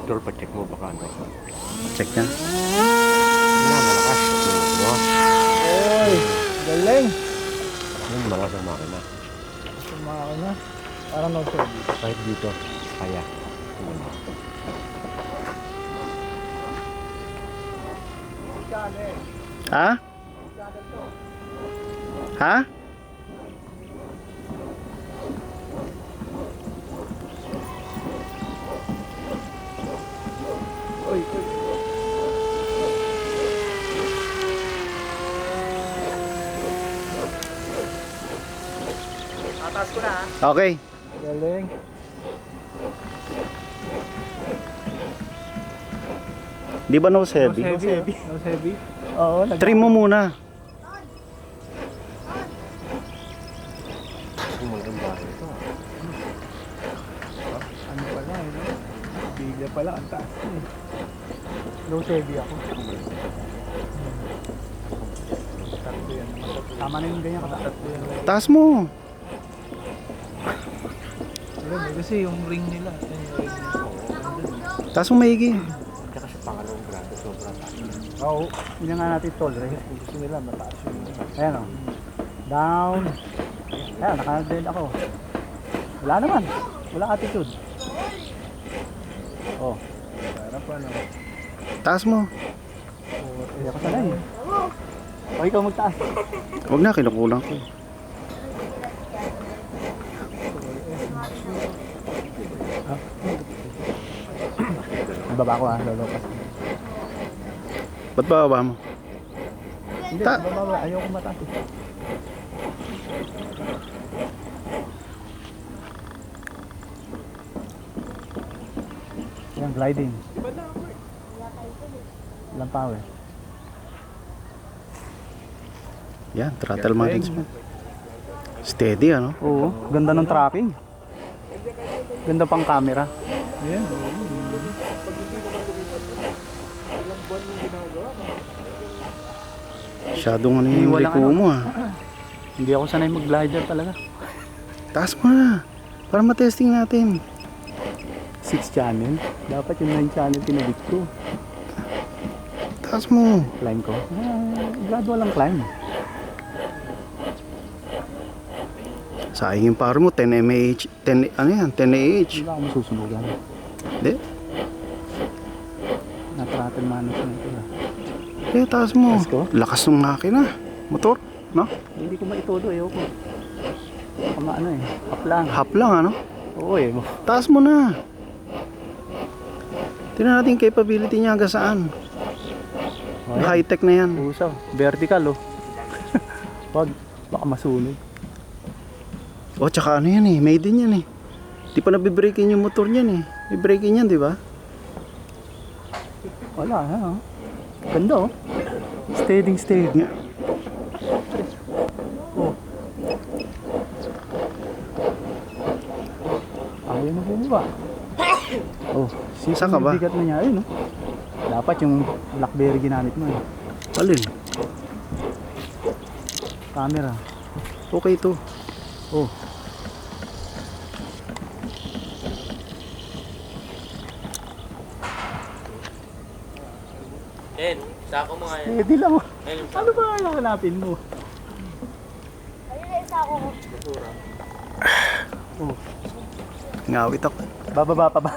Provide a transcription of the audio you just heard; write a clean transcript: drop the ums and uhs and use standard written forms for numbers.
motor, pa-check mo baka ano. Check niya. Malakas. Oy, galing. Malakas ang makina. Sumakay na. Parang no service. Kahit dito, kaya. Ha? Ha? Oy, oy. Tatas ko na ha. Okay. Galing. Di ba nose heavy? Nose heavy. Nose heavy. Oo, Trim mo muna. Magandang bahay ito. Ano pala eh, no? Bigla pala, ang taas eh. Nose heavy ako. Tatlo yan. Tama na yung ganyan ka. Tatlo yan. Taas mo. Kasi yung ring nila. Yung ring nila. Taas mo maigi. Tsaka sa pangalawang grado, sobrang taas. Oo. Yun nga natin tolerance. Kung gusto nila, mataas yun. Ayan o. Down. Ayan, naka-dead ako. Wala naman. Wala attitude. Oh. Para pa na. Taas mo. Hindi ako sanay. O ikaw magtaas. Huwag na, kinukulang ko. Ibaba ko ha, lolokas. Ba't bababa mo? Hindi, bababa. Ayoko mataas eh. Yan, gliding. Walang power. Yan, throttle management. Steady ano? Oo, ganda ng tracking. Ganda pang camera. Ayan. Masyadong ano yung Walang liko ano. mo ah. Hindi ako sanay mag-glider talaga. Taas mo na. Para matesting natin. 6 channel. Dapat yung 9 channel pinabit ko. Taas mo. Climb ko. Gradual lang climb. Sayang yung power mo. 10 mAh. 10, ano yan? 10 AH. Hindi ba ako masusunugan? Hindi. Na-throttle management ko. Eh, taas mo. Taas ko? Lakas ng makina. Motor. No? Hindi ko maitodo eh. Ako. Kama ano eh. Up lang. Half lang ano? Oo eh. Taas mo na. Tingnan natin yung capability niya hanggang saan. Oh, yan. High-tech na yan. Usaw. Vertical oh. Wag. Baka masunog. O, tsaka ano yan eh. Made in yan eh. Di pa nabibraking yung motor niyan eh. May braking yan, di ba? Wala ha. Oh. Ganda oh. Steady. Nga. Oh. Ayaw na bumaba. Oh. Saan ka ba? Bigat na niya yun oh. Dapat yung Blackberry ginamit mo eh. Alin? Camera. Okay to. Oh. Ed, sako mo nga yan. Steady lang oh. Ayun, Ano ba ang hanapin mo? Ngawit ako. Bababa pa ba?